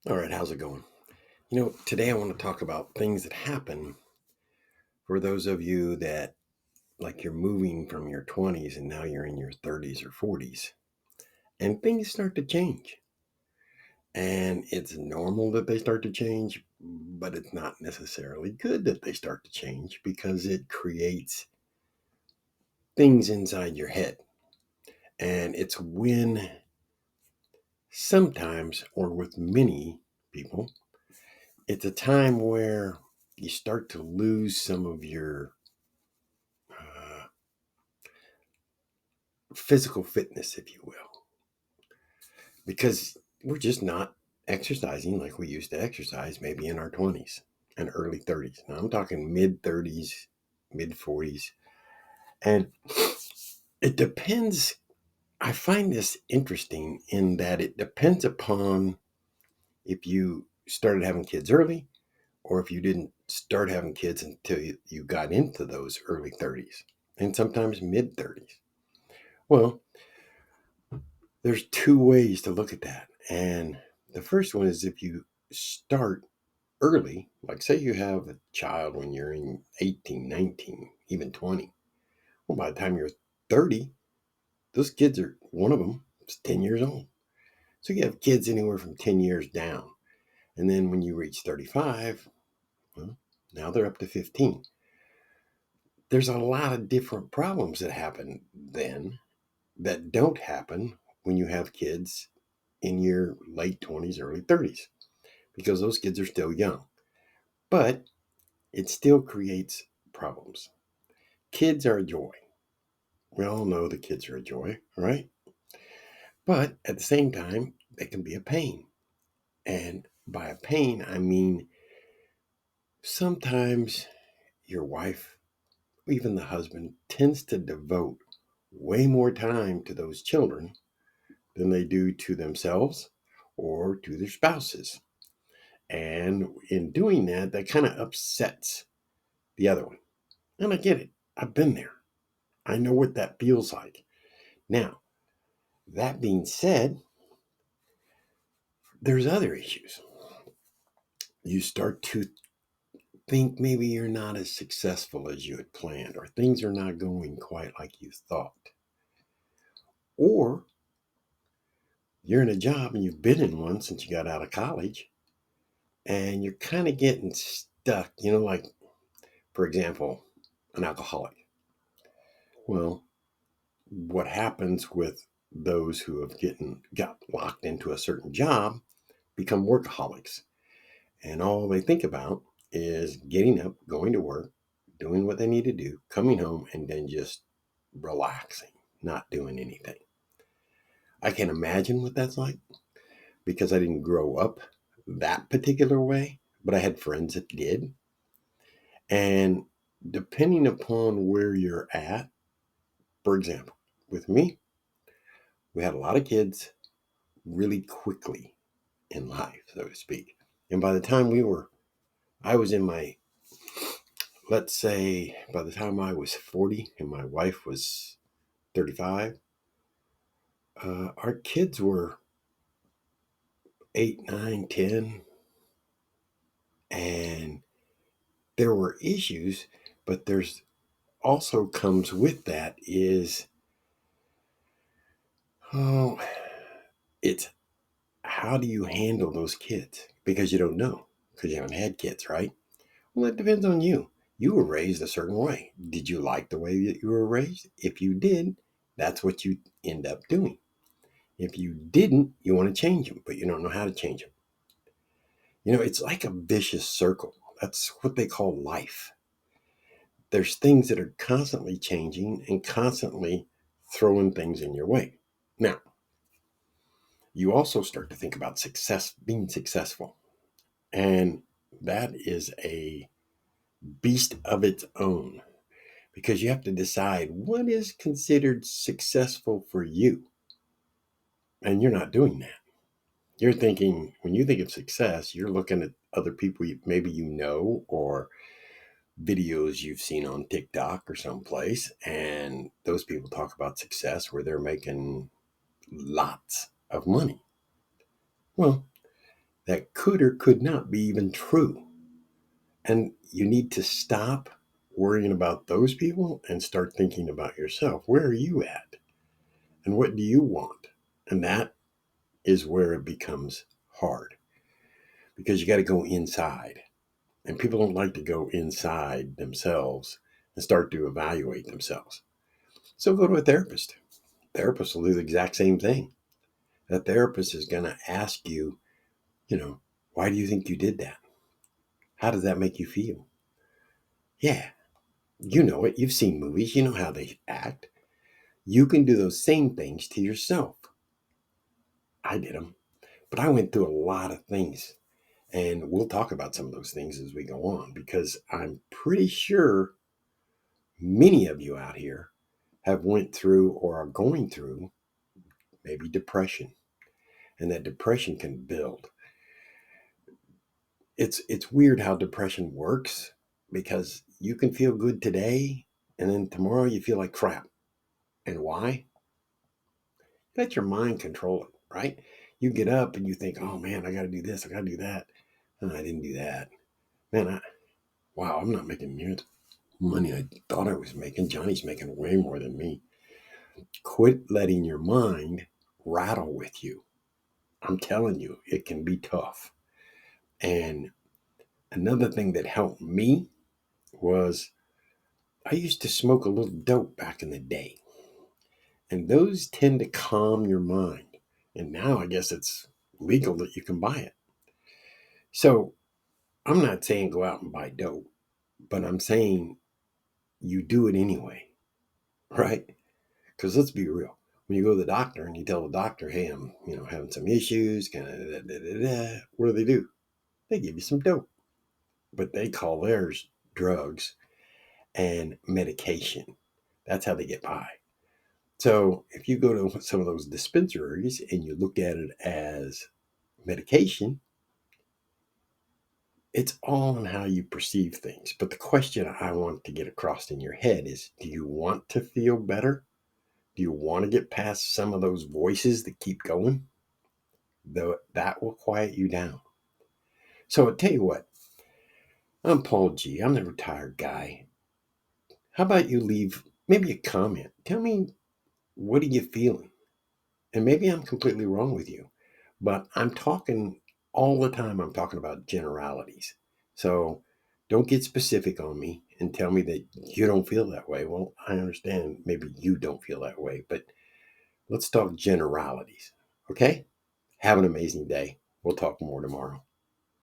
All right, how's it going? Today I want to talk about things that happen for those of you that like you're moving from your 20s and now you're in your 30s or 40s and things start to change. And it's normal that they start to change, but it's not necessarily good that they start to change because it creates things inside your head. And it's when sometimes, or with many people, it's a time where you start to lose some of your uh, physical fitness, if you will, because we're just not exercising like we used to exercise maybe in our 20s and early 30s. Now I'm talking mid 30s, mid 40s. And it depends. I find this interesting in that it depends upon if you started having kids early or if you didn't start having kids until you got into those early 30s and sometimes mid 30s. Well, there's two ways to look at that. And the first one is if you start early, like say you have a child when you're in 18, 19, even 20. Well, by the time you're 30, those kids are, one of them is 10 years old. So you have kids anywhere from 10 years down. And then when you reach 35, well, now they're up to 15. There's a lot of different problems that happen then that don't happen when you have kids in your late 20s, early 30s, because those kids are still young. But it still creates problems. Kids are a joy. We all know the kids are a joy, right? But at the same time, they can be a pain. And by a pain, I mean sometimes your wife, even the husband, tends to devote way more time to those children than they do to themselves or to their spouses. And in doing that, that kind of upsets the other one. And I get it. I've been there. I know what that feels like. Now, that being said, there's other issues. You start to think maybe you're not as successful as you had planned, or things are not going quite like you thought. Or you're in a job and you've been in one since you got out of college and you're kind of getting stuck, like, for example, an alcoholic. Well, what happens with those who have got locked into a certain job become workaholics. And all they think about is getting up, going to work, doing what they need to do, coming home, and then just relaxing, not doing anything. I can imagine what that's like because I didn't grow up that particular way, but I had friends that did. And depending upon where you're at, for example, with me, we had a lot of kids really quickly in life, so to speak. And by the time I was in my, let's say, by the time I was 40 and my wife was 35, our kids were 8, 9, 10, and there were issues, but there's also comes with that is, oh, it's how do you handle those kids? Because you don't know, because you haven't had kids, right? Well, it depends on you. You were raised a certain way. Did you like the way that you were raised? If you did, that's what you end up doing. If you didn't, you want to change them, but you don't know how to change them. It's like a vicious circle. That's what they call life. There's things that are constantly changing and constantly throwing things in your way. Now, you also start to think about success, being successful. And that is a beast of its own because you have to decide what is considered successful for you. And you're not doing that. You're thinking, when you think of success, you're looking at other people maybe or videos you've seen on TikTok or someplace. And those people talk about success where they're making lots of money. Well, that could or could not be even true. And you need to stop worrying about those people and start thinking about yourself. Where are you at? And what do you want? And that is where it becomes hard because you got to go inside. And people don't like to go inside themselves and start to evaluate themselves. So go to a therapist. Therapist will do the exact same thing. A therapist is going to ask you, why do you think you did that? How does that make you feel? Yeah, you know it. You've seen movies. You know how they act. You can do those same things to yourself. I did them, but I went through a lot of things. And we'll talk about some of those things as we go on because I'm pretty sure many of you out here have went through or are going through maybe depression. And that depression can build. It's weird how depression works because you can feel good today and then tomorrow you feel like crap. And why? Let your mind control it, right? You get up and you think, oh man, I got to do this, I got to do that. And I didn't do that. Man, wow, I'm not making near the money I thought I was making. Johnny's making way more than me. Quit letting your mind rattle with you. I'm telling you, it can be tough. And another thing that helped me was I used to smoke a little dope back in the day. And those tend to calm your mind. And now I guess it's legal that you can buy it. So I'm not saying go out and buy dope, but I'm saying you do it anyway, right? Because let's be real. When you go to the doctor and you tell the doctor, hey, I'm having some issues, kind of what do? They give you some dope. But they call theirs drugs and medication. That's how they get by. So if you go to some of those dispensaries and you look at it as medication, it's all in how you perceive things. But the question I want to get across in your head is, do you want to feel better? Do you want to get past some of those voices that keep going? Though that will quiet you down. So I tell you what, I'm Paul G. I'm the retired guy. How about you leave maybe a comment? Tell me, what are you feeling? And maybe I'm completely wrong with you, but I'm talking all the time. I'm talking about generalities. So don't get specific on me and tell me that you don't feel that way. Well, I understand maybe you don't feel that way, but let's talk generalities. Okay? Have an amazing day. We'll talk more tomorrow.